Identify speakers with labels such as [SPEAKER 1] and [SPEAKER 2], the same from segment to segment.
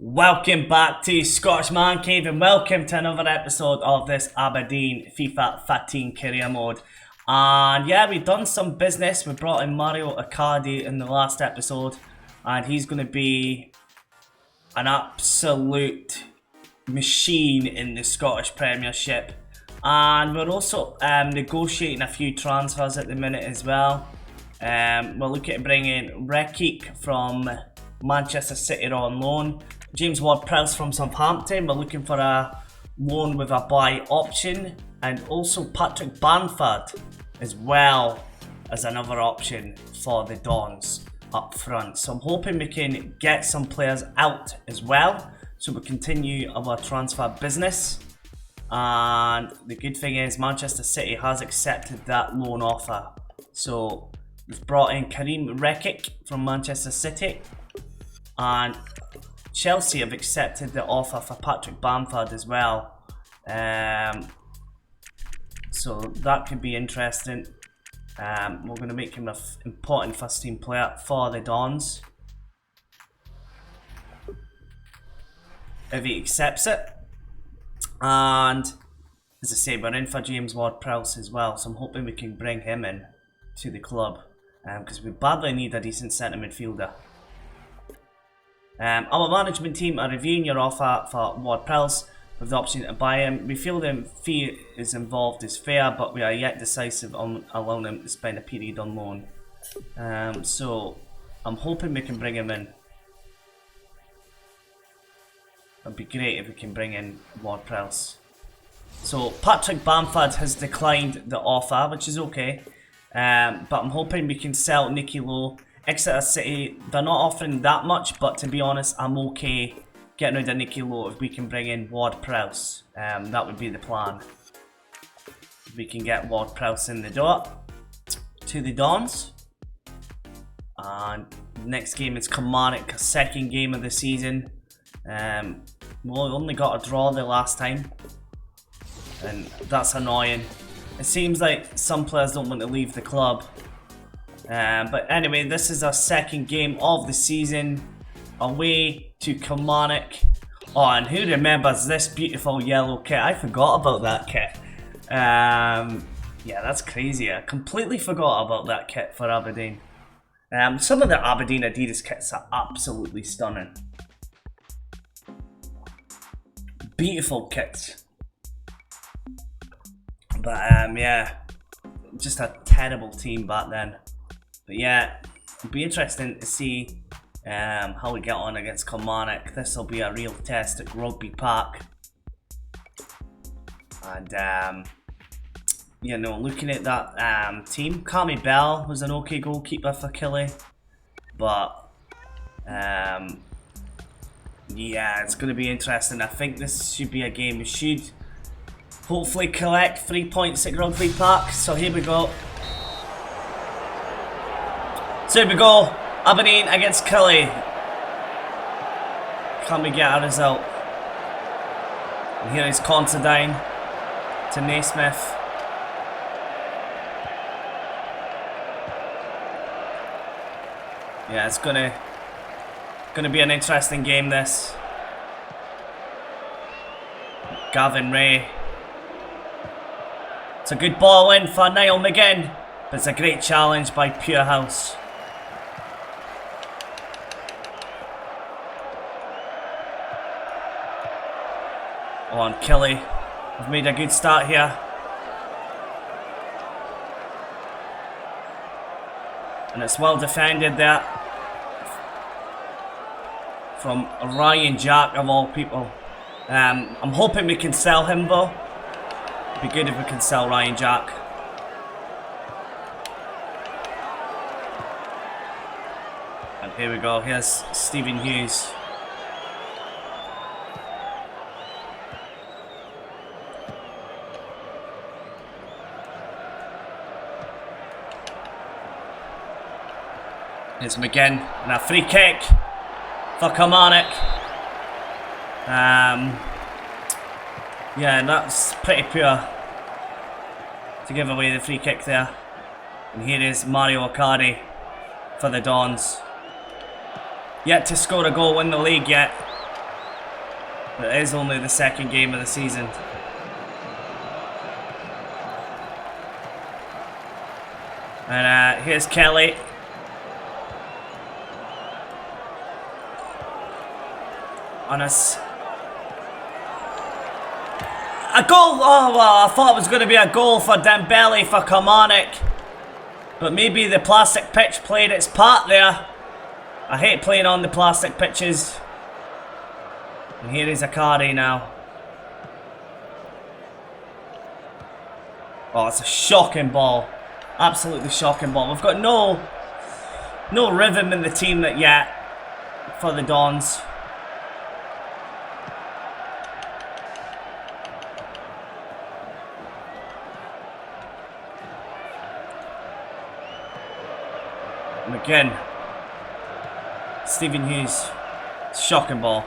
[SPEAKER 1] Welcome back to Scottish Mancave and welcome to another episode of this Aberdeen FIFA 15 career mode. And yeah, we've done some business. We brought in Mario Icardi in the last episode and he's going to be an absolute machine in the Scottish Premiership. And we're also negotiating a few transfers at the minute as well. We're looking to bring in Raheem from Manchester City on loan. James Ward-Prowse from Southampton. We're looking for a loan with a buy option, and also Patrick Bamford as well as another option for the Dons up front. So I'm hoping we can get some players out as well, so we continue our transfer business. And the good thing is Manchester City has accepted that loan offer. So we've brought in Raheem from Manchester City, and Chelsea have accepted the offer for Patrick Bamford as well. So that could be interesting. We're going to make him an important first team player for the Dons if he accepts it. And as I say, we're in for James Ward-Prowse as well, so I'm hoping we can bring him in to the club, because we badly need a decent centre midfielder. Our management team are reviewing your offer for Ward-Prowse with the option to buy him. We feel the fee is involved is fair, but we are yet decisive on allowing him to spend a period on loan. So I'm hoping we can bring him in. It'd be great if we can bring in Ward-Prowse. So Patrick Bamford has declined the offer, which is okay. But I'm hoping we can sell Nicky Lowe. Exeter City, they're not offering that much, but to be honest, I'm okay getting rid of Nicky Lowe if we can bring in Ward-Prowse. That would be the plan. If we can get Ward-Prowse in the door to the Dons. And next game is Kilmarnock, second game of the season. We only got a draw the last time, and that's annoying. It seems like some players don't want to leave the club. But anyway, this is our second game of the season, away to Kilmarnock. Oh, and who remembers this beautiful yellow kit? I forgot about that kit. Yeah, that's crazy. I completely forgot about that kit for Aberdeen. Some of the Aberdeen Adidas kits are absolutely stunning. Beautiful kits. But yeah, just a terrible team back then. But yeah, it'll be interesting to see how we get on against Kilmarnock. This will be a real test at Rugby Park. And you know, looking at that team, Cammy Bell was an okay goalkeeper for Killie. But yeah, it's going to be interesting. I think this should be a game we should hopefully collect 3 points at Rugby Park. So here we go. So here we go, Aberdeen against Killie. Can we get a result? And here is Considine to Naismith. Yeah, it's gonna be an interesting game, this. Gavin Ray. It's a good ball in for Niall McGinn, but it's a great challenge by Purehouse. On Killie, we've made a good start here. And it's well defended there from Ryan Jack of all people. I'm hoping we can sell him though. It'd be good if we can sell Ryan Jack. And here we go, here's Stephen Hughes. It's McGinn, and a free kick for Kilmarnock. Yeah, that's pretty poor to give away the free kick there. And here is Mario Icardi for the Dons. Yet to score a goal in the league yet. But it is only the second game of the season. And here's Kelly. On us. A goal! Oh, well, I thought it was going to be a goal for Dembele for Kilmarnock. But maybe the plastic pitch played its part there. I hate playing on the plastic pitches. And here is Akari now. Oh, it's a shocking ball. Absolutely shocking ball. We've got no rhythm in the team yet for the Dons. McGinn. Stephen Hughes. Shocking ball.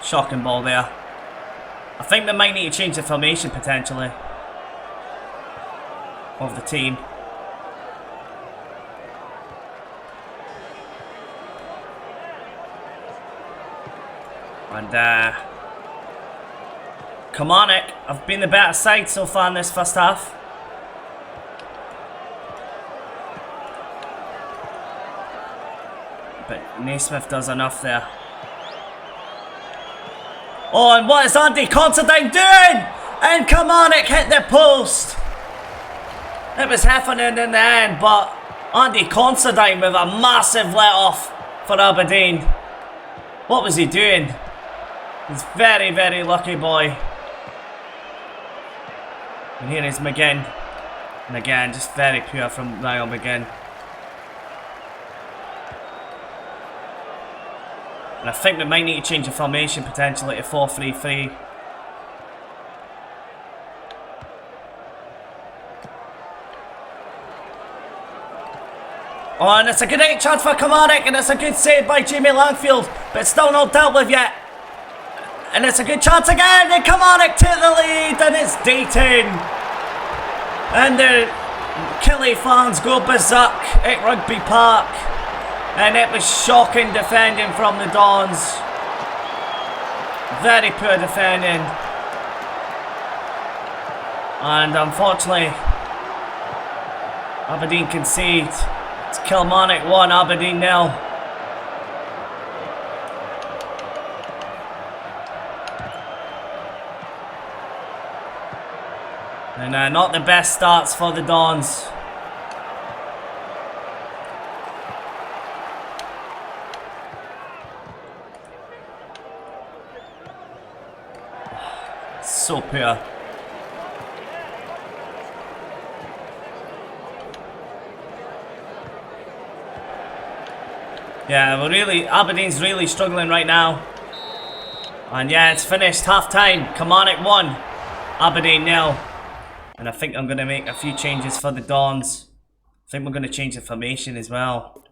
[SPEAKER 1] Shocking ball there. I think they might need to change the formation potentially of the team. And Kilmarnock have been the better side so far in this first half. But Naismith does enough there. Oh, and what is Andy Considine doing? And Kilmarnock hit the post. It was happening in the end, but Andy Considine with a massive let off for Aberdeen. What was he doing? He's very, very lucky boy. And here is McGinn. And again, just very pure from Niall McGinn. And I think we might need to change the formation potentially to 4-3-3. Oh, and it's a great chance for Kilmarnock, and it's a good save by Jamie Langfield, but it's still not dealt with yet. And it's a good chance again, and Kilmarnock take the lead, and it's Dethrone. And the Killie fans go berserk at Rugby Park. And it was shocking defending from the Dons. Very poor defending. And unfortunately, Aberdeen concede. It's Kilmarnock 1, Aberdeen 0. And not the best starts for the Dons. So poor. Yeah, Aberdeen's really struggling right now. And yeah, it's finished, half time. Kilmarnock 1, Aberdeen 0. And I think I'm going to make a few changes for the Dons. I think we're going to change the formation as well.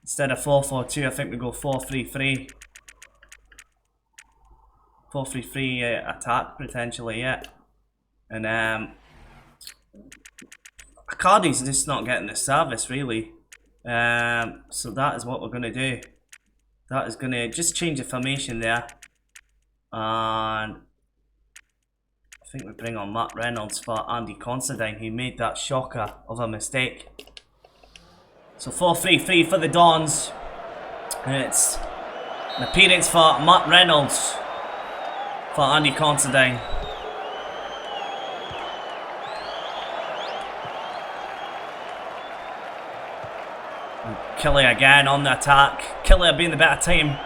[SPEAKER 1] Instead of 4-4-2, I think we go 4-3-3. 4-3-3 attack potentially, yeah. And Cardi's just not getting the service really. So that is what we're going to do. That is going to just change the formation there. And I think we bring on Matt Reynolds for Andy Considine. He made that shocker of a mistake. So 4-3-3 for the Dons. And it's an appearance for Matt Reynolds for Andy Considine. And Kelly again on the attack. Kelly being the better team.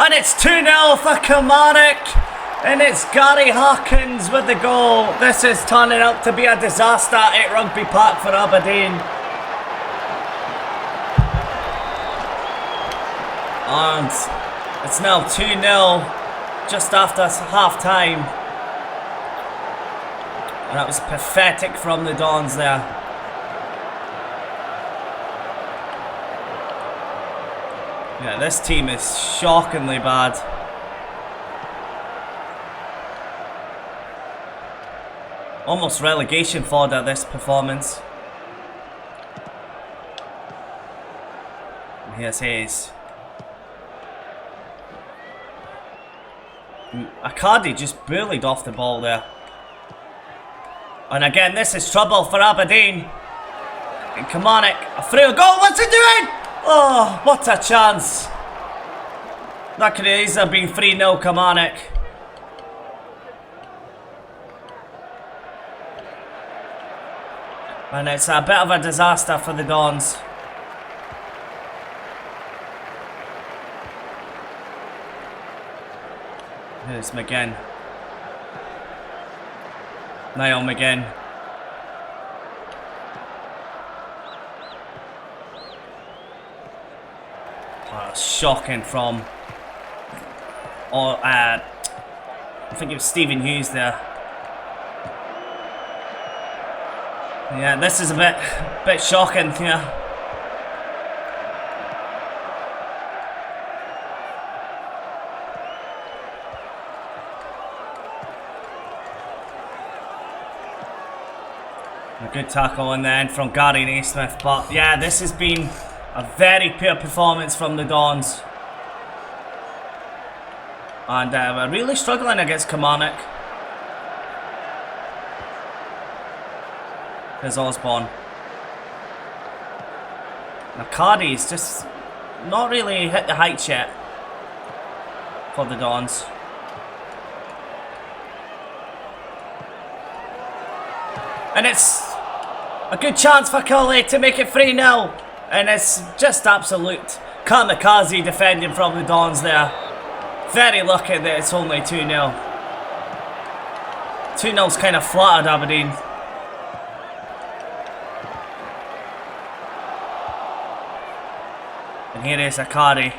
[SPEAKER 1] And it's 2-0 for Kilmarnock. And it's Gary Harkins with the goal. This is turning out to be a disaster at Rugby Park for Aberdeen. And it's now 2-0 just after half time. And that was pathetic from the Dons there. Yeah, this team is shockingly bad. Almost relegation fodder, this performance. Here's Hayes. Accardi just bullied off the ball there. And again, this is trouble for Aberdeen. And Kilmarnock, a through goal. What's he doing? Oh, what a chance. That could have easily been 3-0 Kilmarnock. And it's a bit of a disaster for the Dons. Here's McGinn. Niall McGinn. Oh, shocking from... I think it was Stephen Hughes there. Yeah, this is a bit shocking here. A good tackle in the end from Gary Naismith, but yeah, this has been a very poor performance from the Dons. And we're really struggling against Kilmarnock. There's Osborne. Accardi's just not really hit the heights yet for the Dons. And it's a good chance for Cully to make it 3-0. And it's just absolute kamikaze defending from the Dons there. Very lucky that it's only 2-0. 2-0's kind of flattered Aberdeen. And here is Accardi.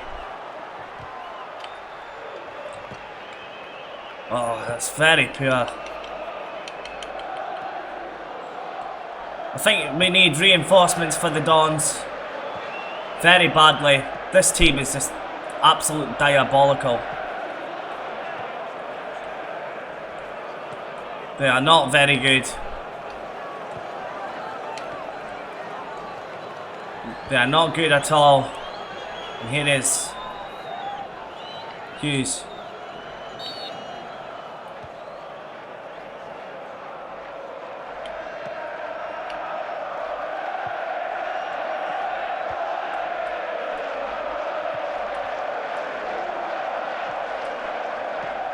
[SPEAKER 1] Oh, that's very poor. I think we need reinforcements for the Dons. Very badly. This team is just absolute diabolical. They are not very good. They are not good at all. And here is Hughes.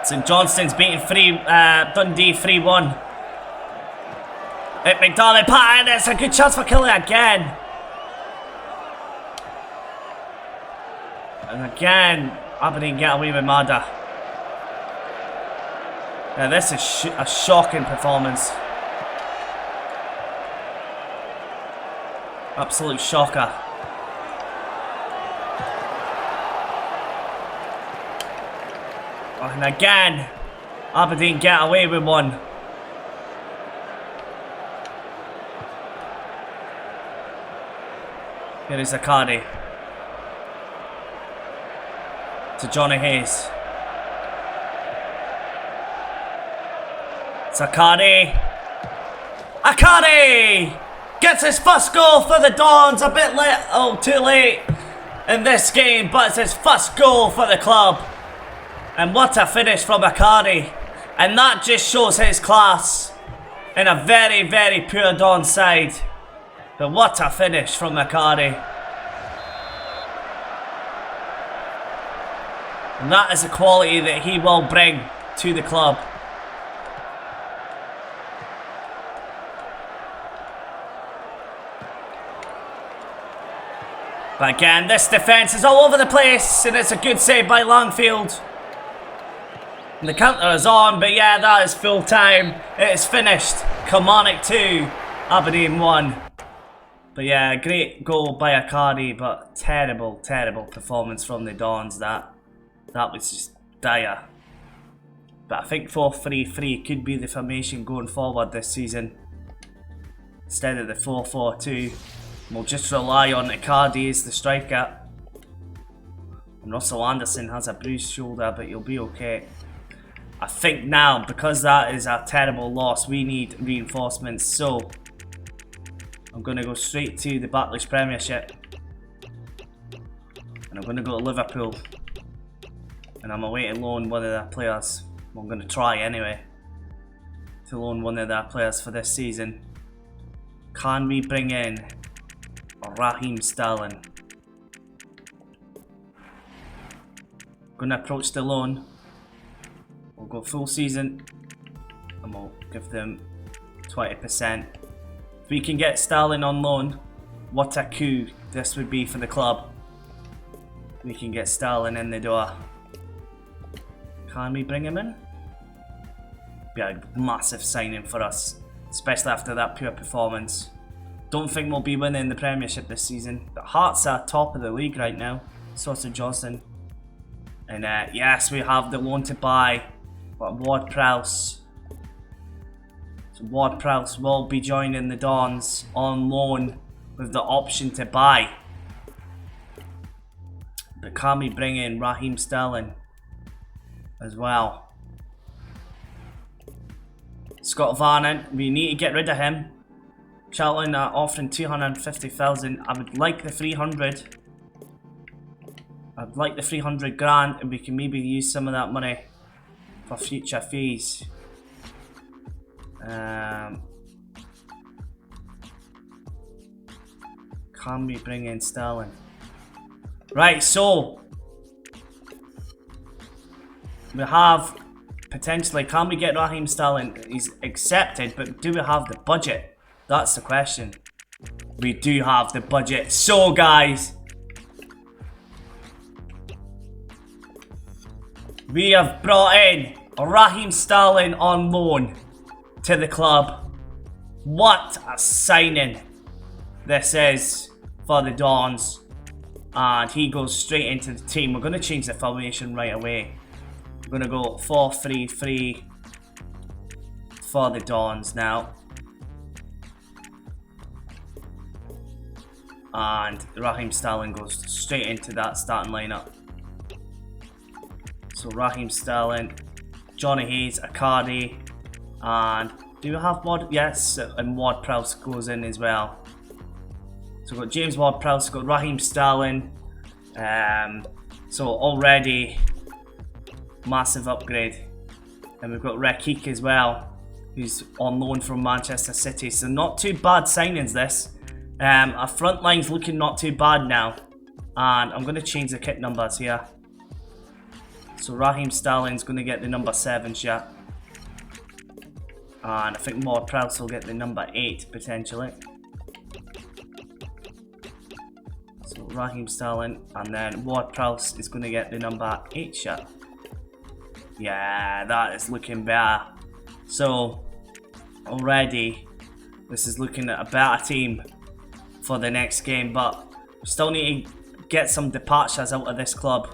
[SPEAKER 1] St Johnstone's beating Dundee 3-1. Hit McDonald, and it's a good chance for Killy again. And again, Aberdeen get away with Mada. Yeah, this is a shocking performance. Absolute shocker. And again, Aberdeen get away with one. Here is Accardi. To Johnny Hayes. It's Accardi. Accardi gets his first goal for the Dons. A bit late, too late in this game, but it's his first goal for the club. And what a finish from Accardi. And that just shows his class in a very, very poor Dons side. But what a finish from Accardi. And that is a quality that he will bring to the club. But again, this defence is all over the place, and it's a good save by Langfield. And the counter is on, but yeah, that is full time. It is finished. Kilmarnock 2, Aberdeen 1. But yeah, great goal by Accardi, but terrible, terrible performance from the Dons. That was just dire. But I think 4-3-3 could be the formation going forward this season, instead of the 4-4-2. We'll just rely on Accardi as the striker. And Russell Anderson has a bruised shoulder, but he'll be okay. I think now, because that is a terrible loss, we need reinforcements. So I'm going to go straight to the Scottish Premiership. And I'm going to go to Liverpool. And I'm away to loan one of their players. Well, I'm going to try anyway. To loan one of their players for this season. Can we bring in Raheem Sterling? Going to approach the loan. We'll go full season. And we'll give them 20%. If we can get Sterling on loan, what a coup this would be for the club. We can get Sterling in the door. Can we bring him in? Be a massive signing for us, especially after that poor performance. Don't think we'll be winning the Premiership this season. But Hearts are top of the league right now. So is Johnstone. And yes, we have the loan to buy. But Ward-Prowse. So Ward-Prowse will be joining the Dons on loan with the option to buy. But can we bring in Raheem Sterling as well? Scott Varnon, we need to get rid of him. Charlton are offering 250,000. I would like the 300. I'd like the 300 grand, and we can maybe use some of that money for future fees. Can we bring in Sterling? Right, so we have potentially, can we get Raheem Sterling? He's accepted, but do we have the budget? That's the question. We do have the budget. So guys, we have brought in Raheem Sterling on loan to the club. What a signing this is for the Dons. And he goes straight into the team. We're going to change the formation right away. We're going to go 4-3-3 for the Dons now. And Raheem Sterling goes straight into that starting lineup. So Raheem Sterling, Johnny Hayes, Akadi, and do we have Ward? Yes, and Ward-Prowse goes in as well. So we've got James Ward-Prowse, we've got Raheem Sterling. So already massive upgrade. And we've got Raheem as well, who's on loan from Manchester City. So not too bad signings this. Our front line's looking not too bad now. And I'm going to change the kit numbers here. So Raheem Sterling's going to get the number 7 shirt. And I think Ward-Prowse will get the number 8 potentially. So Raheem Sterling, and then Ward-Prowse is going to get the number 8 shirt. Yeah, that is looking better. So already this is looking at a better team for the next game, but we still need to get some departures out of this club.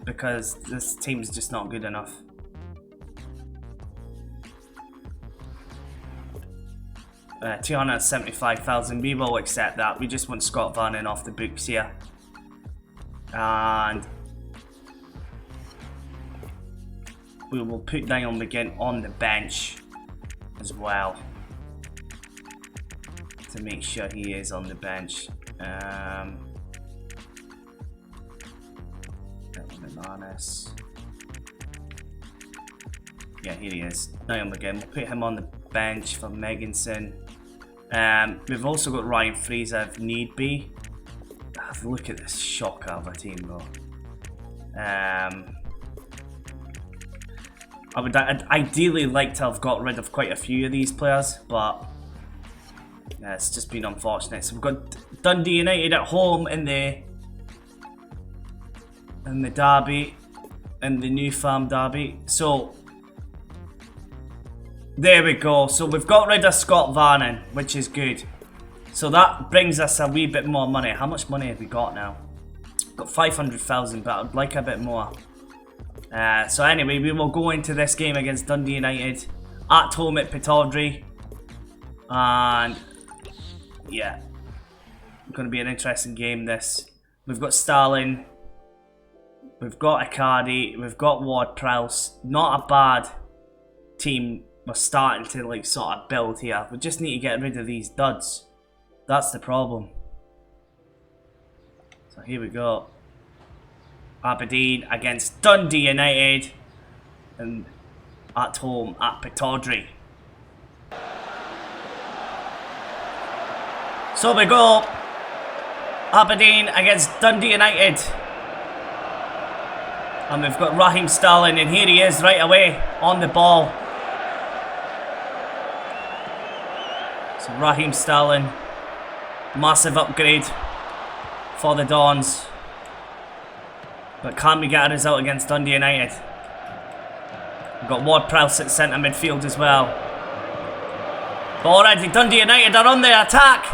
[SPEAKER 1] Because this team is just not good enough. Uh, 275,000, we will accept that. We just want Scott Varnon off the books here. And we will put Daniel McGinn on the bench as well, to make sure he is on the bench. Yeah, here he is. Daniel McGinn. We'll put him on the bench for Megginson. We've also got Ryan Fraser if need be. Look at this shocker of a team though. I'd ideally like to have got rid of quite a few of these players, but yeah, it's just been unfortunate. So we've got Dundee United at home in the derby, in the New Farm derby. So there we go. So we've got rid of Scott Varnon, which is good. So that brings us a wee bit more money. How much money have we got now? Got 500,000, but I'd like a bit more. So anyway, we will go into this game against Dundee United at home at Pittodrie. And yeah, it's going to be an interesting game this. We've got Sterling, we've got Akadi, we've got Ward-Prowse. Not a bad team. We're starting to like sort of build here. We just need to get rid of these duds. That's the problem. Here we go. Aberdeen against Dundee United and at home at Pittodrie. So we go. Aberdeen against Dundee United. And we've got Raheem Sterling, and here he is right away on the ball. So Raheem Sterling, massive upgrade for the Dons. But can we get a result against Dundee United? We've got Ward-Prowse at centre midfield as well. But already Dundee United are on the attack.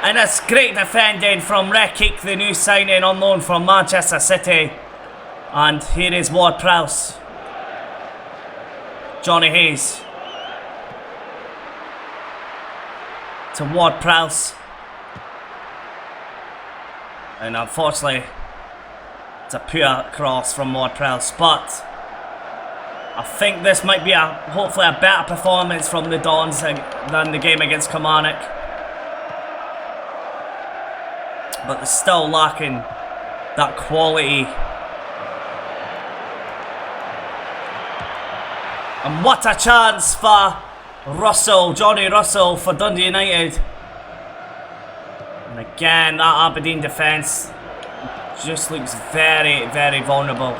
[SPEAKER 1] And it's great defending from Raheem, the new signing on loan from Manchester City. And here is Ward-Prowse. Johnny Hayes. To Ward-Prowse. And unfortunately, it's a poor cross from Ward-Prowse. But I think this might be hopefully a better performance from the Dons than the game against Kilmarnock. But they're still lacking that quality. And what a chance for Russell, Johnny Russell for Dundee United. And again, that Aberdeen defence just looks very, very vulnerable.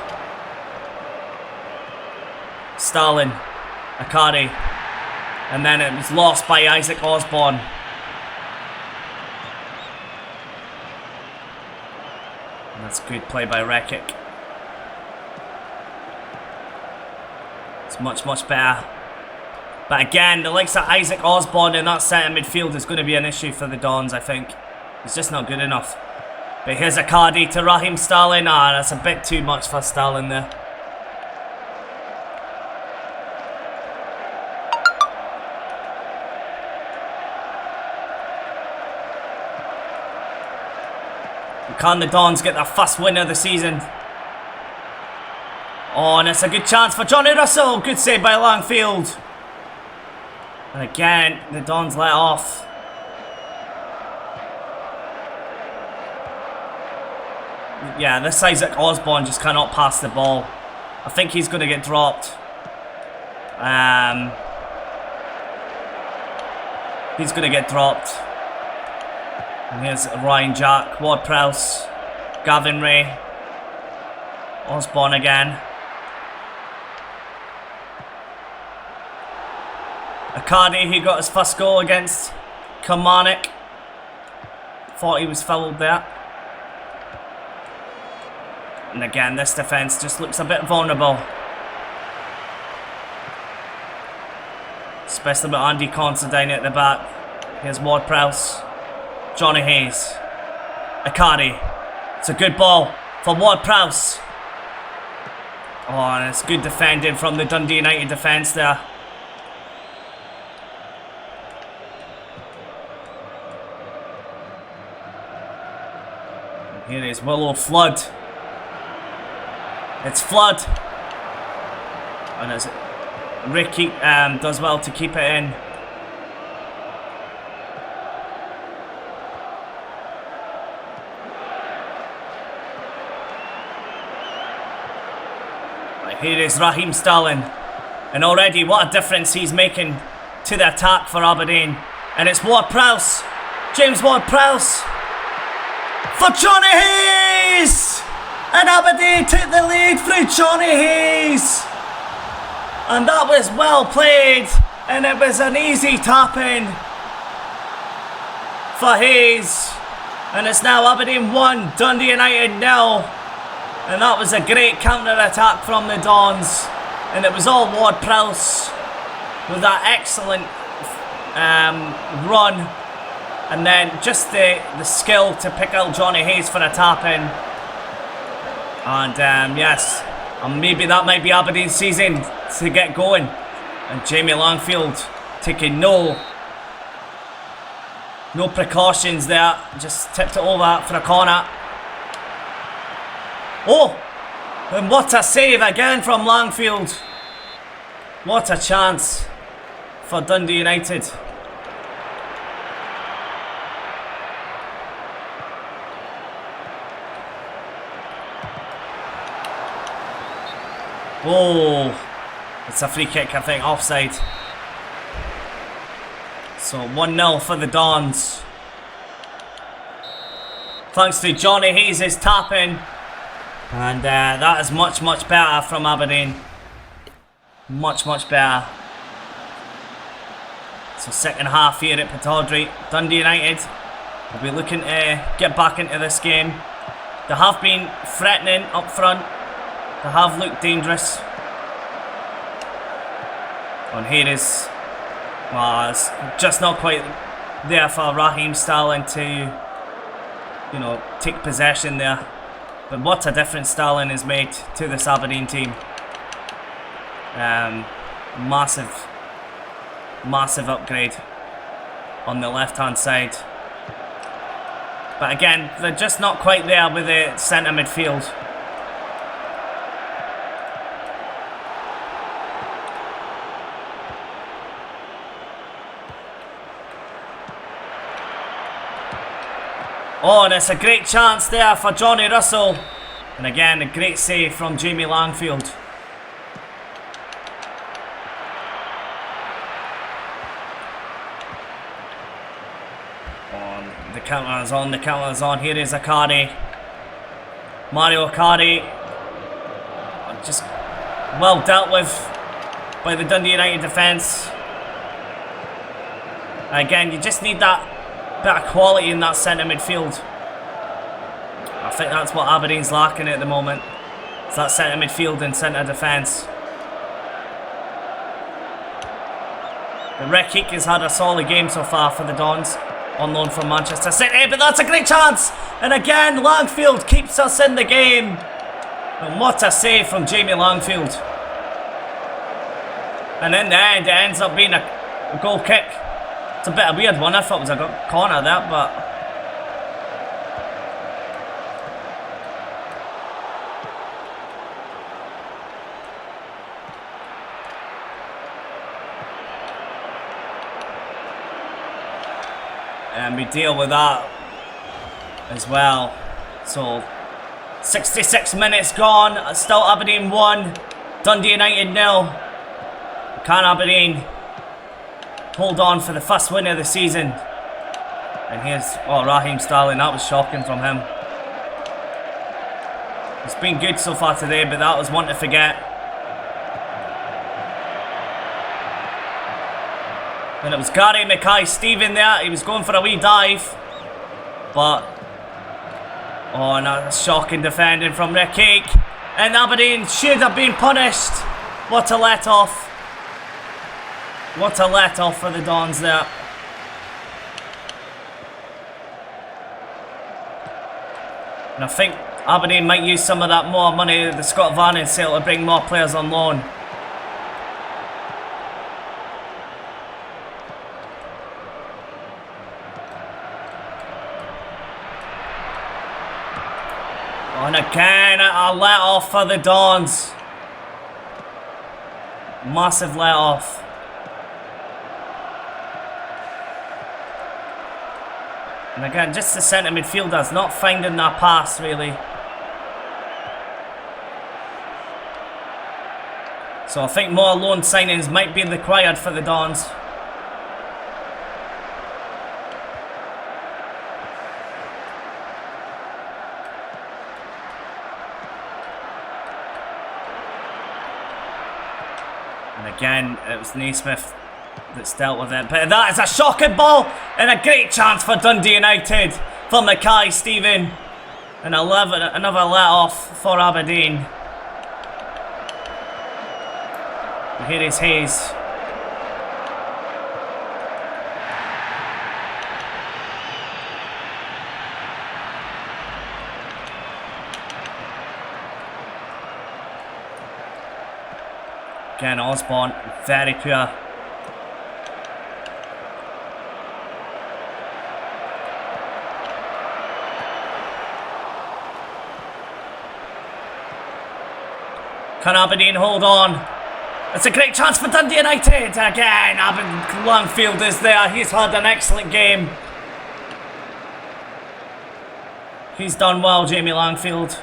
[SPEAKER 1] Sterling, Akari, and then it was lost by Isaac Osborne. That's good play by Rekic. It's much, much better. But again, the likes of Isaac Osborne in that centre midfield is going to be an issue for the Dons, I think. It's just not good enough. But here's a Cardi to Raheem Sterling. Ah, that's a bit too much for Sterling there. Can the Dons get their first win of the season? Oh, and it's a good chance for Johnny Russell. Good save by Langfield. And again, the Dons let off. Yeah, this Isaac Osborne just cannot pass the ball. I think he's going to get dropped. He's going to get dropped. And here's Ryan Jack, Ward-Prowse, Gavin Ray, Osborne again. Akadi, he got his first goal against Kilmarnock. Thought he was fouled there. And again, this defence just looks a bit vulnerable. Especially with Andy Considine at the back. Here's Ward-Prowse. Johnny Hayes. Akari. It's a good ball for Ward-Prowse. Oh, and it's good defending from the Dundee United defence there. And here is Willow Flood. It's Flood. And it's Ricky does well to keep it in. Here is Raheem Sterling, and already what a difference he's making to the attack for Aberdeen. And it's Ward-Prowse, James Ward-Prowse for Johnny Hayes, and Aberdeen took the lead through Johnny Hayes, and that was well played, and it was an easy tap in for Hayes, and it's now Aberdeen 1, Dundee United 0. And that was a great counter-attack from the Dons. And it was all Ward-Prowse with that excellent run. And then just the skill to pick out Johnny Hayes for a tap-in. And yes, and maybe that might be Aberdeen's season to get going. And Jamie Langfield taking no precautions there. Just tipped it over for a corner. Oh, and what a save again from Langfield. What a chance for Dundee United. Oh, it's a free kick, I think, offside. So 1-0 for the Dons. Thanks to Johnny Hayes' tapping. And that is much, much better from Aberdeen. Much, much better. So second half here at Pittodrie. Dundee United will be looking to get back into this game. They have been threatening up front. They have looked dangerous. And here is... well, it's just not quite there for Raheem Sterling to, you know, take possession there. But what a difference Sterling has made to this Aberdeen team. Massive, massive upgrade on the left-hand side. But again, they're just not quite there with the centre midfield. Oh, and it's a great chance there for Johnny Russell. And again, a great save from Jamie Langfield. The counter is on, the counter is on. Here is Akari. Mario Akari. Just well dealt with by the Dundee United defence. Again, you just need that bit of quality in that centre midfield. I think that's what Aberdeen's lacking at the moment. It's that centre midfield and centre defence. Raheem has had a solid game so far for the Dons, on loan from Manchester City, but that's a great chance! And again, Langfield keeps us in the game. And what a save from Jamie Langfield. And in the end, it ends up being a goal kick. It's a bit of a weird one. I thought it was a corner there, but... and we deal with that as well. So 66 minutes gone, still Aberdeen 1, Dundee United 0. Can Aberdeen hold on for the first win of the season? And here's, oh, Raheem Sterling, that was shocking from him. It's been good so far today, but that was one to forget. And it was Gary Mackay-Steven there. He was going for a wee dive. But... oh, and that's shocking defending from Raheem. And Aberdeen should have been punished. What a let-off. What a let-off for the Dons there. And I think Aberdeen might use some of that more money, the Scott Vannon sale, to bring more players on loan. And again, a let-off for the Dons. Massive let-off. And again, just the centre midfielders not finding that pass, really. So I think more loan signings might be required for the Dons. And again, it was Naismith that's dealt with it. But that is a shocking ball and a great chance for Dundee United from Mackay-Steven. And another let-off for Aberdeen. And here is Hayes. Again, Osborne, very poor. Can Aberdeen hold on? It's a great chance for Dundee United. Again, Langfield is there. He's had an excellent game. He's done well, Jamie Langfield.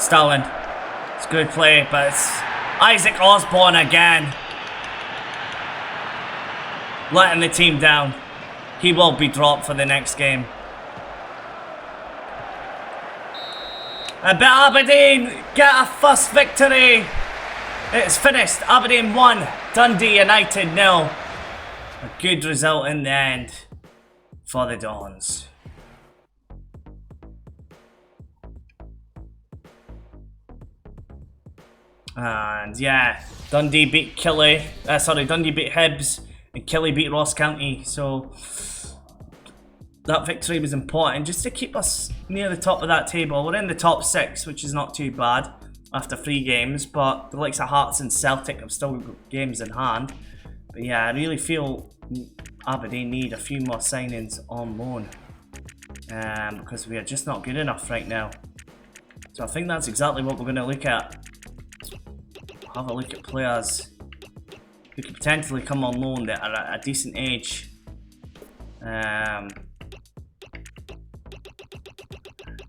[SPEAKER 1] Stalin. It's good play, but it's Isaac Osborne again. Letting the team down. He will be dropped for the next game. But Aberdeen get a first victory. It's finished. Aberdeen 1, Dundee United 0. A good result in the end for the Dons. And yeah, Dundee beat Dundee beat Hibs and Killie beat Ross County. So that victory was important just to keep us near the top of that table. We're in the top 6, which is not too bad after 3 games, but the likes of Hearts and Celtic have still got games in hand. But yeah, I really feel Aberdeen need a few more signings on loan because we are just not good enough right now. So I think that's exactly what we're going to look at. Have a look at players who could potentially come on loan that are at a decent age. And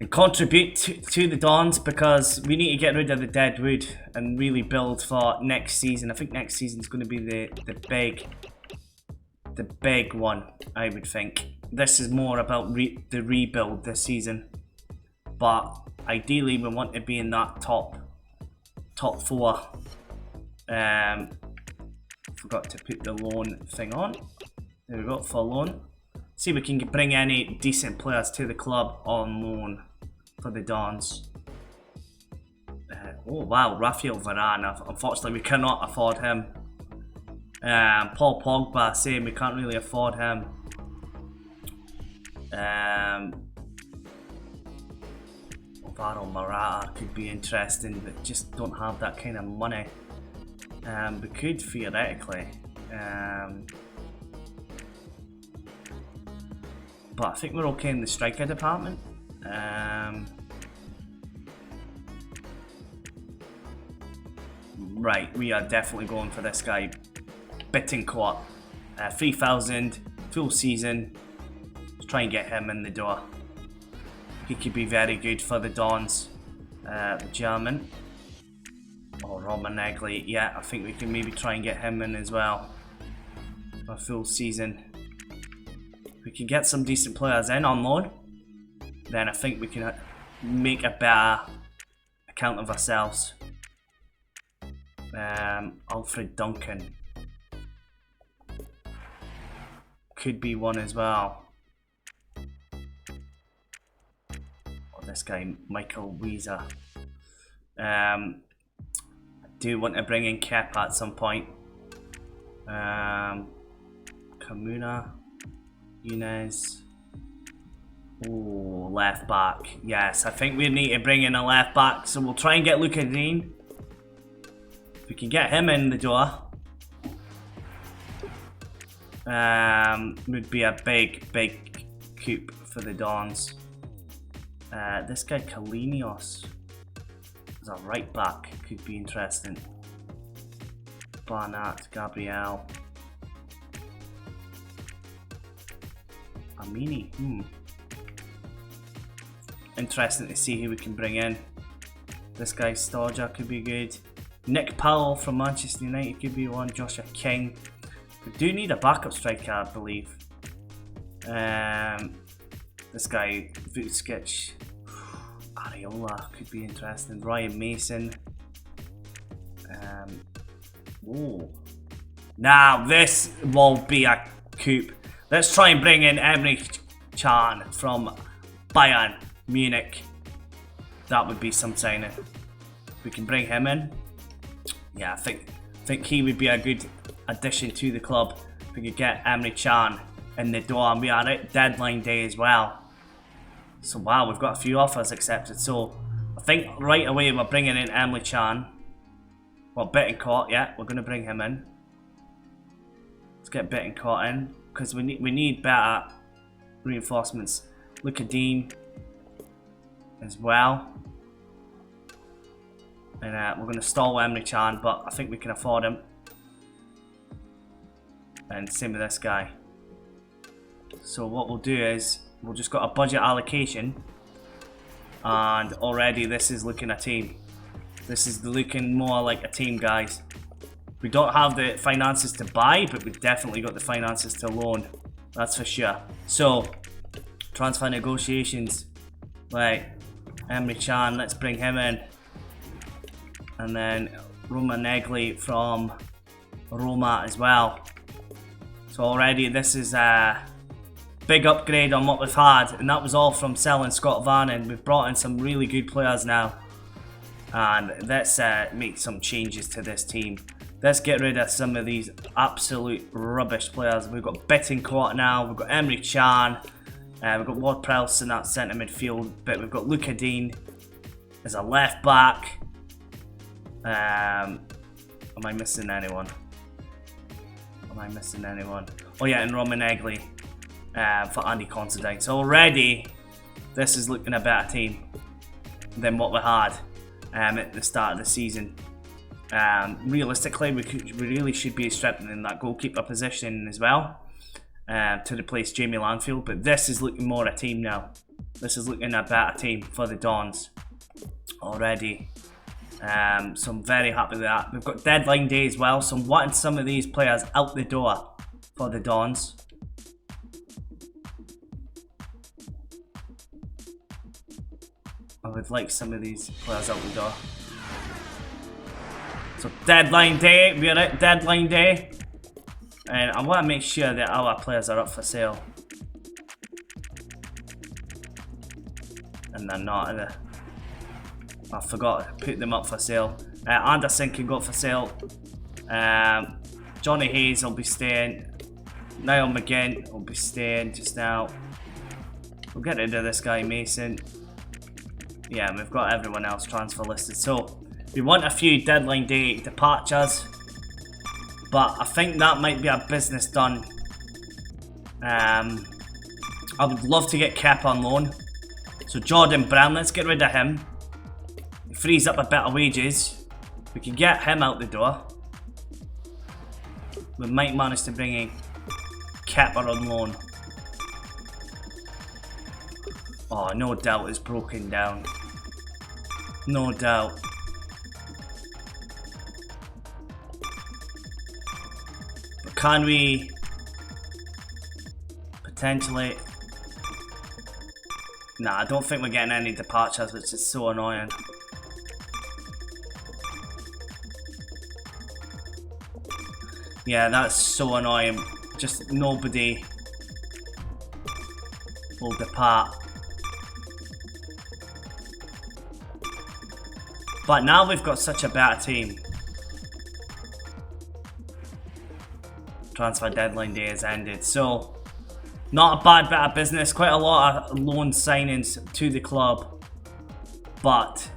[SPEAKER 1] contribute to the Dons, because we need to get rid of the dead wood and really build for next season. I think next season is going to be the big one, I would think. This is more about the rebuild this season, but ideally we want to be in that top 4. Forgot to put the loan thing on. There we go, for loan. See if we can bring any decent players to the club on loan for the Dons. Oh wow, Raphael Varane. Unfortunately, we cannot afford him. Paul Pogba, same, we can't really afford him. Alvaro Morata could be interesting, but just don't have that kind of money. We could theoretically. But I think we're okay in the striker department. Right, we are definitely going for this guy, Bittencourt. 3,000, full season. Let's try and get him in the door. He could be very good for the Dons. The German. Oh, Romanegli. Yeah, I think we can maybe try and get him in as well. For a full season. We can get some decent players in on loan, then I think we can make a better account of ourselves. Alfred Duncan could be one as well. Or this guy, Michael Weezer. I do want to bring in Kepa at some point. Kamuna. Yunez. Oh, left back. Yes, I think we need to bring in a left back. So we'll try and get Luca Dean. If we can get him in the door, would be a big coup for the Dons. This guy Kalinios is a right back. Could be interesting. Barnett, Gabriel. Amini, Interesting to see who we can bring in. This guy Storja could be good. Nick Powell from Manchester United could be one. Joshua King. We do need a backup striker, I believe. This guy Vucic. Areola could be interesting. Ryan Mason. Now this will be a coup. Let's try and bring in Emre Can from Bayern Munich. That would be some signing. We can bring him in. Yeah, I think he would be a good addition to the club. If we could get Emre Can in the door, and we are at deadline day as well. So wow, we've got a few offers accepted. So I think right away we're bringing in Emre Can. Well, Bittencourt, yeah, we're going to bring him in. Let's get Bittencourt in, because we need better reinforcements. Luca Dean as well. And we're going to stall Emre Can, but I think we can afford him. And same with this guy. So what we'll do is, we'll just got a budget allocation. And already this is looking a team. This is looking more like a team, guys. We don't have the finances to buy, but we've definitely got the finances to loan. That's for sure. So, transfer negotiations. Right, Emre Can, let's bring him in. And then Romanegli from Roma as well. So already this is a big upgrade on what we've had. And that was all from selling Scott Van, and we've brought in some really good players now. And let's make some changes to this team. Let's get rid of some of these absolute rubbish players. We've got Bittencourt now, we've got Emre Can, we've got Ward-Prowse in that centre midfield, but we've got Luca Dean as a left back. Am I missing anyone? Am I missing anyone? Oh yeah, and Romanegli for Andy Considine. So already, this is looking a better team than what we had at the start of the season. Realistically, we really should be strengthening that goalkeeper position as well to replace Jamie Lanfield, but this is looking more a team now. This is looking a better team for the Dons already. So I'm very happy with that. We've got deadline day as well, so I'm wanting some of these players out the door for the Dons. I would like some of these players out the door. So deadline day, we're at deadline day, and I want to make sure that our players are up for sale, and they're not. I forgot to put them up for sale. Anderson can go up for sale. Johnny Hayes will be staying. Niall McGinn will be staying just now. We'll get rid of this guy Mason. Yeah, and we've got everyone else transfer listed. So we want a few deadline day departures, but I think that might be our business done. I would love to get Kep on loan. So Jordan Brown, let's get rid of him. It frees up a bit of wages. We can get him out the door. We might manage to bring in Kepper on loan. Oh, no doubt it's broken down. No doubt. But can we potentially... Nah, I don't think we're getting any departures, which is so annoying. Yeah, that's so annoying. Just nobody will depart. But now we've got such a better team. Transfer deadline day has ended, so not a bad bit of business. Quite a lot of loan signings to the club, but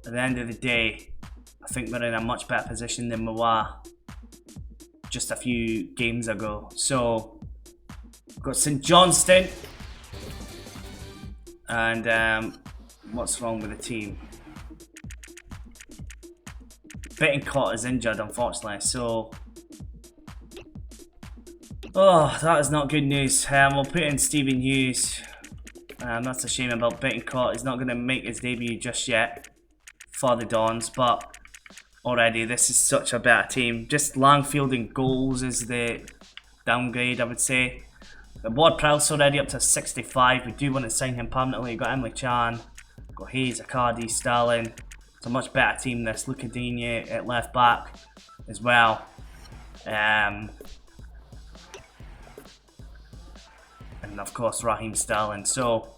[SPEAKER 1] at the end of the day, I think we're in a much better position than we were just a few games ago. So we've got St Johnstone, and what's wrong with the team? Bittencourt is injured, unfortunately, so oh, that is not good news. We'll put in Stephen Hughes. That's a shame about Bittencourt. He's not going to make his debut just yet for the Dons, but already this is such a better team. Just Langfield and goals is the downgrade, I would say. Ward-Prowse already up to 65. We do want to sign him permanently. We've got Emre Can, got Hayes, Accardi, Stalin. It's a much better team this. Luca Dean at left back as well. And of course Raheem Sterling. So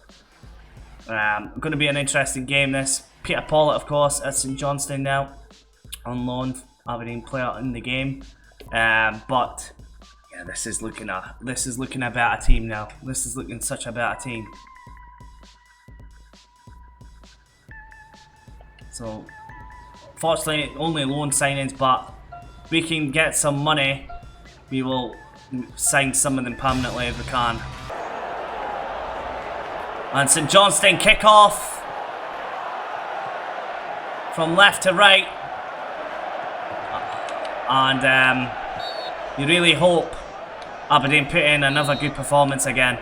[SPEAKER 1] going to be an interesting game this. Peter Pollitt, of course, at St Johnstone now on loan, Aberdeen player in the game. But yeah, this is looking a better team now. This is looking such a better team. So fortunately only loan signings, but we can get some money. We will sign some of them permanently if we can. And St Johnstone kick off from left to right, and you really hope Aberdeen put in another good performance again.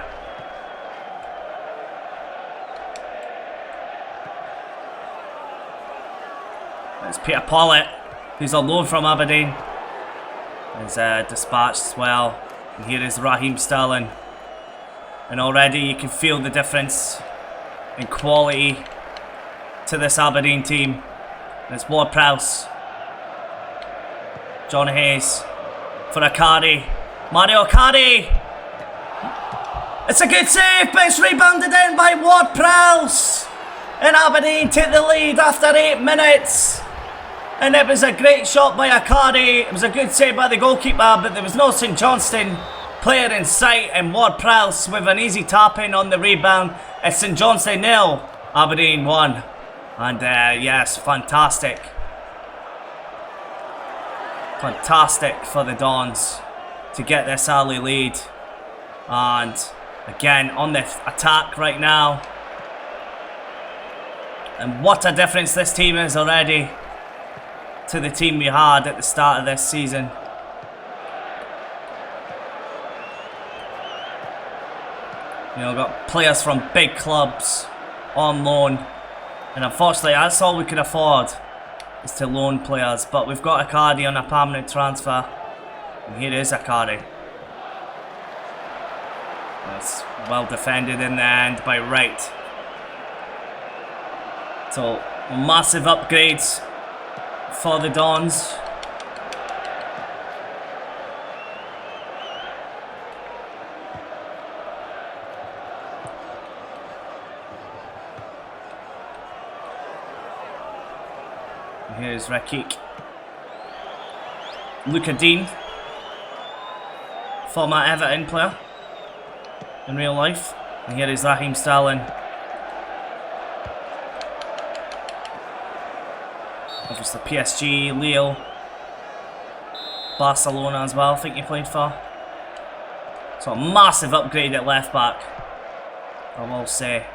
[SPEAKER 1] It's Peter Pollitt, who's on loan from Aberdeen. Is dispatched as well. And here is Raheem Sterling. And already you can feel the difference in quality to this Aberdeen team. And it's Ward-Prowse. John Hayes for Akari. Mario Akari! It's a good save, but it's rebounded in by Ward-Prowse. And Aberdeen take the lead after 8 minutes. And it was a great shot by Akari. It was a good save by the goalkeeper, but there was no St Johnstone player in sight. And Ward-Prowse with an easy tap in on the rebound. It's St Johnstone 0, Aberdeen 1. And yes, fantastic. Fantastic for the Dons to get this early lead. And again, on the attack right now. And what a difference this team is already to the team we had at the start of this season. You know, got players from big clubs on loan. And unfortunately, that's all we could afford, is to loan players. But we've got Akari on a permanent transfer. And here is Akari. That's well defended in the end by Wright. So, massive upgrades for the Dons. And here's Rakik. Luca Dean, former Everton player in real life. And here is Raheem Sterling. Obviously PSG, Lille, Barcelona as well, I think he played for. So a massive upgrade at left back, I will say.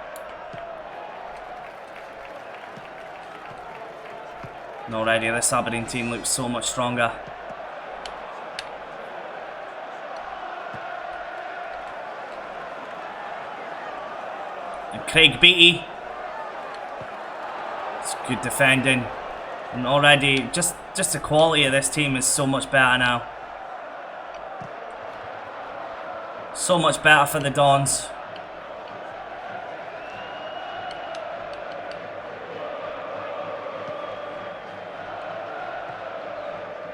[SPEAKER 1] And already this Aberdeen team looks so much stronger. And Craig Beattie. It's good defending. And already, just the quality of this team is so much better now. So much better for the Dons.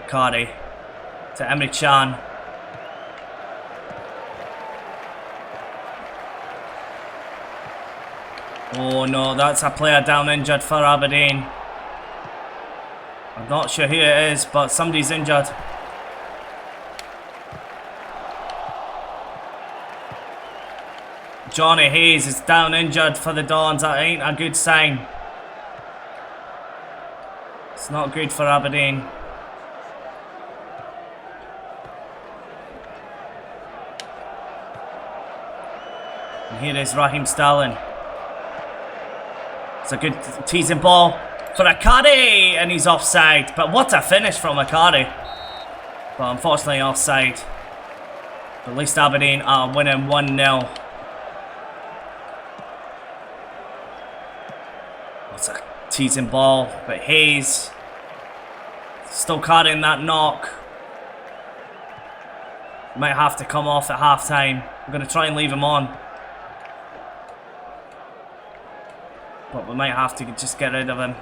[SPEAKER 1] Cardi to Emre Can. Oh no, that's a player down injured for Aberdeen. I'm not sure who it is, but somebody's injured. Johnny Hayes is down injured for the Dons. That ain't a good sign. It's not good for Aberdeen. And here is Raheem Sterling. It's a good teasing ball for Akari, and he's offside. But what a finish from Akari. But unfortunately offside. At least Aberdeen are winning 1-0. What's a teasing ball, but Hayes still carrying that knock. Might have to come off at half time. We're going to try and leave him on. But we might have to just get rid of him.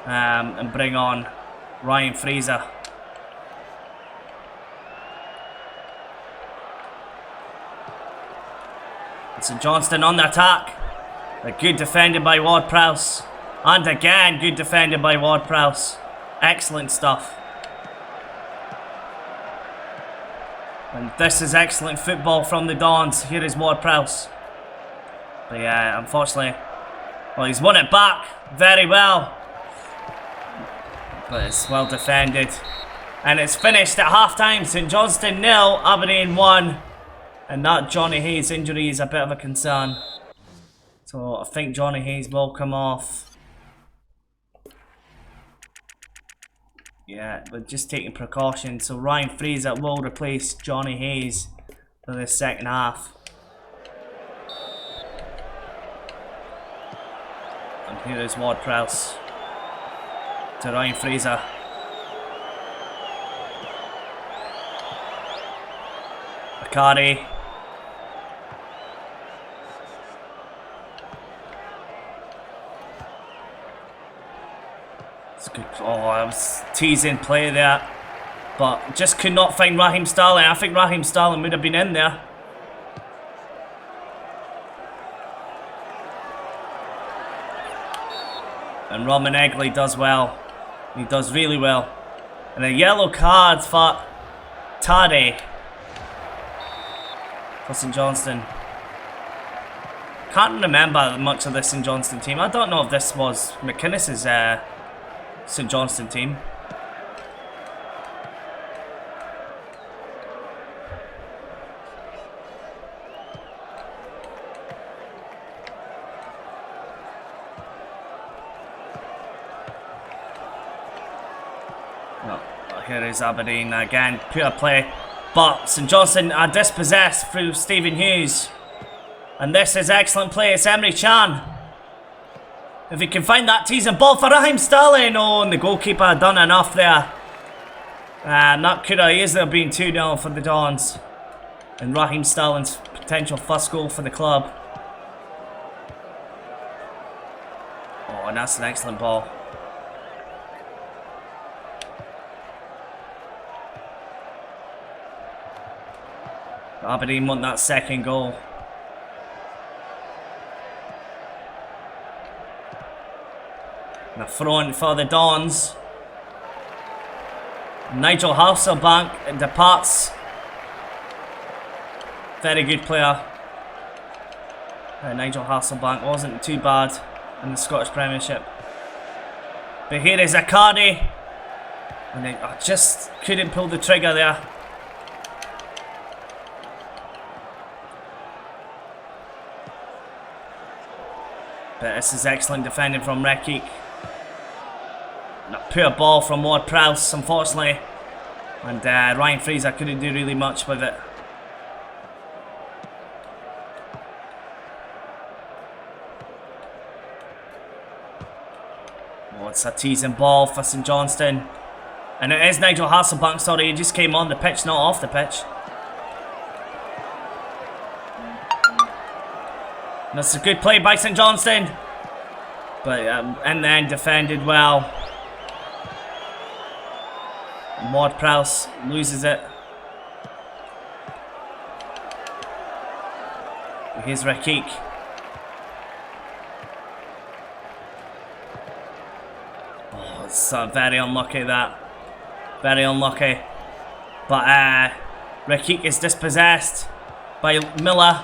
[SPEAKER 1] And bring on Ryan Fraser. St Johnstone on the attack. But good defended by Ward-Prowse. And again, good defended by Ward-Prowse. Excellent stuff. And this is excellent football from the Dons. Here is Ward-Prowse. But yeah, unfortunately, well, he's won it back very well. But it's well defended. And it's finished at half-time. St Johnstone 0, Aberdeen 1. And that Johnny Hayes injury is a bit of a concern. So I think Johnny Hayes will come off. Yeah, but just taking precautions. So Ryan Fraser will replace Johnny Hayes for the second half. And here is Ward-Prowse. to Ryan Fraser. Akari. It's good. Oh, I was teasing play there, but just could not find Raheem Sterling. I think Raheem Sterling would have been in there. And Roman Egley does well. He does really well. And a yellow card for Tade for St Johnstone. Can't remember much of this St Johnstone team. I don't know if this was McInnes's St Johnstone team. Here is Aberdeen again, pure play, but St Johnstone are dispossessed through Stephen Hughes, and this is excellent play. It's Emre Can. If he can find that teasing ball for Raheem Sterling, oh, and the goalkeeper had done enough there. That could have easily been 2-0 for the Dons, and Raheem Sterling's potential first goal for the club. Oh, and that's an excellent ball. Aberdeen want that second goal. The front for the Dons. Nigel Hasselbank departs. Very good player. Nigel Hasselbank wasn't too bad in the Scottish Premiership. But here is Akari. And I just couldn't pull the trigger there. But this is excellent defending from Rekik. And a poor ball from Ward Prowse, unfortunately. And Ryan Fraser couldn't do really much with it. Oh, it's a teasing ball for St Johnstone. And it is Nigel Hasselbank, sorry, he just came on the pitch, not off the pitch. That's a good play by St Johnstone, but in the end defended well. Ward Prowse loses it. Here's Rekik. Oh, it's very unlucky that. Very unlucky. But Rekik is dispossessed by Miller.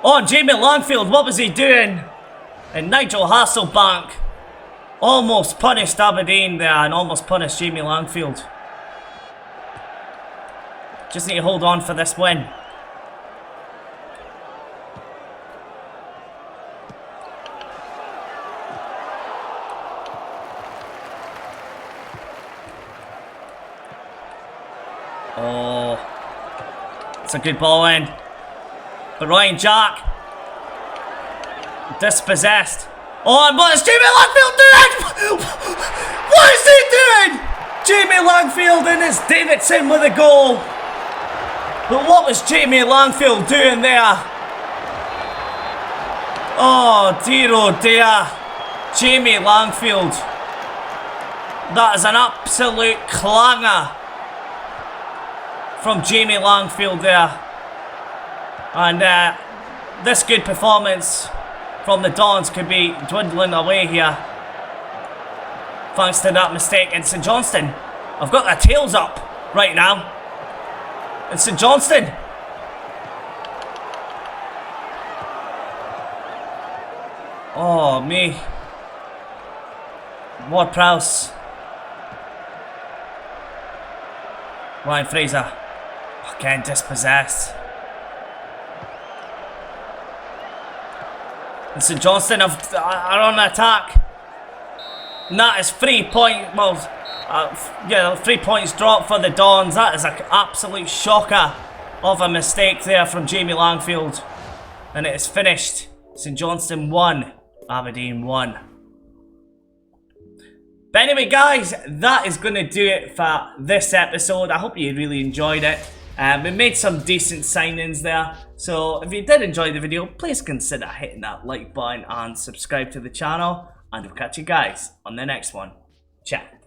[SPEAKER 1] Oh, Jamie Langfield, what was he doing? And Nigel Hasselbank almost punished Aberdeen there and almost punished Jamie Langfield. Just need to hold on for this win. Oh, it's a good ball in. But Ryan Jack dispossessed. Oh, and what is Jamie Langfield doing? What is he doing? Jamie Langfield and it's Davidson with a goal. But what was Jamie Langfield doing there? Oh dear. Jamie Langfield. That is an absolute clanger from Jamie Langfield there. And this good performance from the Dons could be dwindling away here, thanks to that mistake. And St Johnstone have got their tails up right now. And St Johnstone, oh me, Ward Prowse, Ryan Fraser, again dispossessed. And St Johnstone are on attack. And that is 3 points. Well, 3 points dropped for the Dons. That is an absolute shocker of a mistake there from Jamie Langfield. And it is finished. St Johnstone 1, Aberdeen 1. But anyway, guys, that is going to do it for this episode. I hope you really enjoyed it. We made some decent signings there. So if you did enjoy the video, please consider hitting that like button and subscribe to the channel. And we'll catch you guys on the next one. Ciao.